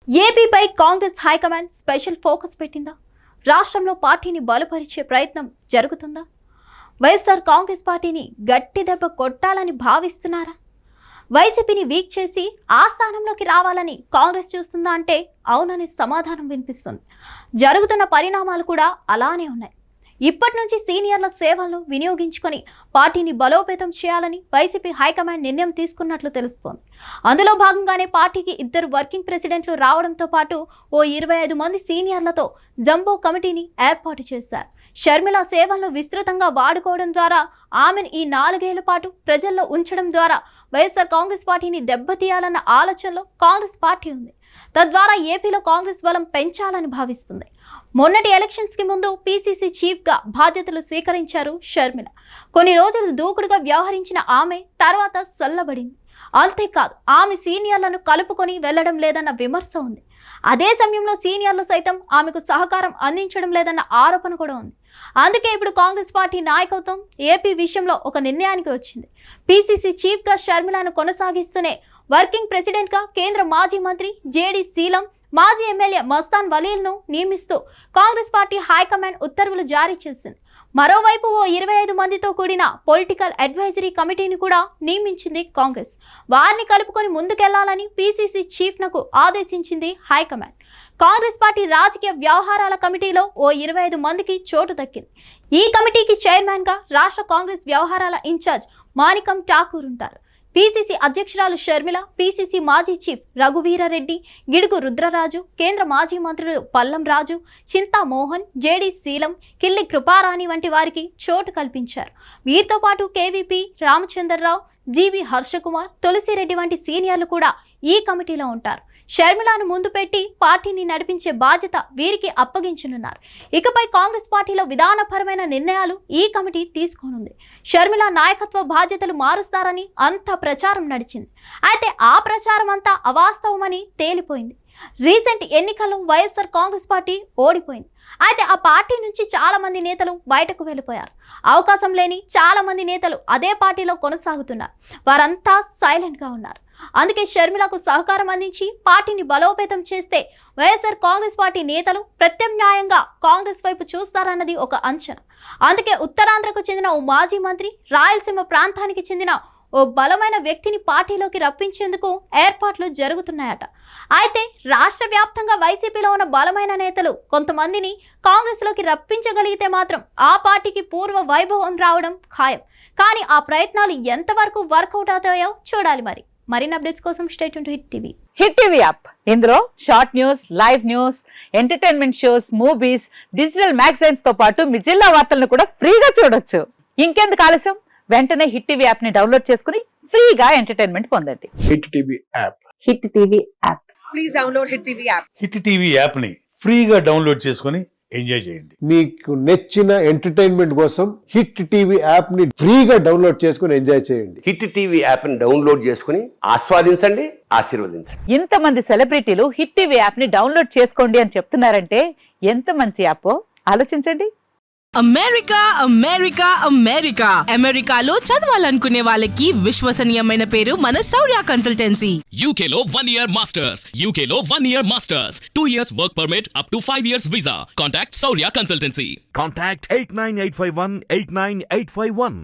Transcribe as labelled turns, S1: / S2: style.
S1: ఏపీపై Congress high command special focus పెట్టిందా? రాష్ట్రంలో పార్టీని బలపరిచే ప్రయత్నం జరుగుతుందా? వైఎస్ఆర్ కాంగ్రెస్ పార్టీని గట్టి దెబ్బ కొట్టాలని భావిస్తున్నారా? వైసీపీని వీక్ చేసి ఆ స్థానంలోకి రావాలని కాంగ్రెస్ చూస్తుందా అంటే అవునని సమాధానం వినిపిస్తుంది. జరుగుతున్న పరిణామాలు కూడా అలానే ఉన్నాయి. ఇప్పటి నుంచి సీనియర్ల సేవలను వినియోగించుకొని పార్టీని బలోపేతం చేయాలని వైసీపీ హైకమాండ్ నిర్ణయం తీసుకున్నట్లు తెలుస్తోంది. అందులో భాగంగానే పార్టీకి 2 వర్కింగ్ ప్రెసిడెంట్లు రావడంతో పాటు ఓ 25 మంది సీనియర్లతో జంబో కమిటీని ఏర్పాటు చేశారు. షర్మిల సేవలను విస్తృతంగా వాడుకోవడం ద్వారా, ఆమెను ఈ 4 ఏళ్ల పాటు ప్రజల్లో ఉంచడం ద్వారా వైఎస్ఆర్ కాంగ్రెస్ పార్టీని దెబ్బతీయాలన్న ఆలోచనలో కాంగ్రెస్ పార్టీ ఉంది. తద్వారా ఏపీలో కాంగ్రెస్ బలం పెంచాలని భావిస్తుంది. మొన్నటి ఎలక్షన్స్ కి ముందు పీసీసీ చీఫ్ గా బాధ్యతలు స్వీకరించారు షర్మిల. కొన్ని రోజులు దూకుడుగా వ్యవహరించిన ఆమె తర్వాత చల్లబడింది. అంతేకాదు, ఆమె సీనియర్లను కలుపుకొని వెళ్లడం లేదన్న విమర్శ ఉంది. అదే సమయంలో సీనియర్లు సైతం ఆమెకు సహకారం అందించడం లేదన్న ఆరోపణ కూడా ఉంది. అందుకే ఇప్పుడు కాంగ్రెస్ పార్టీ నాయకత్వం ఏపీ విషయంలో ఒక నిర్ణయానికి వచ్చింది. పీసీసీ చీఫ్ గా షర్మిలను కొనసాగిస్తూనే వర్కింగ్ ప్రెసిడెంట్ గా కేంద్ర మాజీ మంత్రి జేడి శీలం, మాజీ ఎమ్మెల్యే మస్తాన్ వలీల్ను నియమిస్తూ కాంగ్రెస్ పార్టీ హైకమాండ్ ఉత్తర్వులు జారీ చేసింది. మరోవైపు ఓ 25 మందితో కూడిన పొలిటికల్ అడ్వైజరీ కమిటీని కూడా నియమించింది కాంగ్రెస్. వారిని కలుపుకొని ముందుకెళ్లాలని పీసీసీ చీఫ్నకు ఆదేశించింది హైకమాండ్. కాంగ్రెస్ పార్టీ రాజకీయ వ్యవహారాల కమిటీలో ఓ 25 మందికి చోటు దక్కింది. ఈ కమిటీకి చైర్మన్ గా రాష్ట్ర కాంగ్రెస్ వ్యవహారాల ఇన్ఛార్జ్ మాణికం ఠాకూర్ ఉంటారు. పీసీసీ అధ్యక్షురాలు షర్మిల, పీసీసీ మాజీ చీఫ్ రఘువీరారెడ్డి, గిడుగు రుద్రరాజు, కేంద్ర మాజీ మంత్రులు పల్లం రాజు, చింతా మోహన్, జేడి శీలం, కిల్లి కృపారాణి వంటి వారికి చోటు కల్పించారు. వీరితో పాటు కేవీపీ రామచంద్రరావు, జీవి హర్షకుమార్, తులసిరెడ్డి వంటి సీనియర్లు కూడా ఈ కమిటీలో ఉంటారు. షర్మిలను ముందు పెట్టి పార్టీని నడిపించే బాధ్యత వీరికి అప్పగించనున్నారు. ఇకపై కాంగ్రెస్ పార్టీలో విధానపరమైన నిర్ణయాలు ఈ కమిటీ తీసుకోనుంది. షర్మిల నాయకత్వ బాధ్యతలు మారుస్తారని అంత ప్రచారం నడిచింది. అయితే ఆ ప్రచారం అంతా అవాస్తవమని తేలిపోయింది. రీసెంట్ ఎన్నికల్లో వైఎస్ఆర్ కాంగ్రెస్ పార్టీ ఓడిపోయింది. అయితే ఆ పార్టీ నుంచి చాలా మంది నేతలు బయటకు వెళ్ళిపోయారు. అవకాశం లేని చాలా మంది నేతలు అదే పార్టీలో కొనసాగుతున్నారు. వారంతా సైలెంట్ గా ఉన్నారు. అందుకే షర్మిలకు సహకారం అందించి పార్టీని బలోపేతం చేస్తే వైఎస్ఆర్ కాంగ్రెస్ పార్టీ నేతలు ప్రత్యామ్నాయంగా కాంగ్రెస్ వైపు చూస్తారన్నది ఒక అంచనా. అందుకే ఉత్తరాంధ్రకు చెందిన ఓ మాజీ మంత్రి, రాయలసీమ ప్రాంతానికి చెందిన ఓ బలమైన వ్యక్తిని పార్టీలోకి రప్పించేందుకు ఏర్పాట్లు జరుగుతున్నాయట. అయితే రాష్ట్ర వ్యాప్తంగా వైసీపీలో ఉన్న బలమైన నేతలు కొంతమందిని కాంగ్రెస్లోకి రప్పించగలిగితే మాత్రం ఆ పార్టీకి పూర్వ వైభవం రావడం ఖాయం. కానీ ఆ ప్రయత్నాలు ఎంతవరకు వర్కౌట్ అవుతాయో చూడాలి. మరిన్ని అప్డేట్స్ కోసం stay tune to hit TV.
S2: Hit TV app, ఇందులో short news, live news, entertainment shows, movies, digital magazines తో పాటు మీ జిల్లా వార్తలను కూడా ఫ్రీగా చూడొచ్చు. ఇంకెందుకు ఆలస్యం, వెంటనే హిట్ టీవీ యాప్ ని డౌన్లోడ్ చేసుకుని ఫ్రీగా ఎంటర్టైన్మెంట్ పొందండి.
S3: Hit TV app.
S2: Hit TV app.
S4: Please download hit TV app.
S5: Hit TV app ని ఫ్రీగా డౌన్లోడ్ చేసుకుని ఎంజాయ్ చేయండి.
S3: మీకు నచ్చిన ఎంటర్టైన్మెంట్ కోసం హిట్ టీవీ యాప్ ని ఫ్రీగా డౌన్లోడ్ చేసుకుని ఎంజాయ్ చేయండి.
S6: హిట్ టీవీ యాప్ ని డౌన్లోడ్ చేసుకుని ఆస్వాదించండి, ఆశీర్వదించండి.
S2: ఇంతమంది సెలబ్రిటీలు హిట్ టీవీ యాప్ ని డౌన్లోడ్ చేసుకోండి అని చెప్తున్నారంటే ఎంత మంచి యాప్ ఆలోచించండి.
S7: అమెరికా అమెరికా అమెరికా అమెరికాలో చదవాలనుకునే వాళ్ళకి విశ్వసనీయమైన పేరు మన శౌర్య కన్సల్టెన్సీ.
S8: UK లో 1 year masters, UK లో 1 year masters, 2 years work permit up to 5 years visa. Contact Saurya Consultancy.
S9: Contact 89851 89851.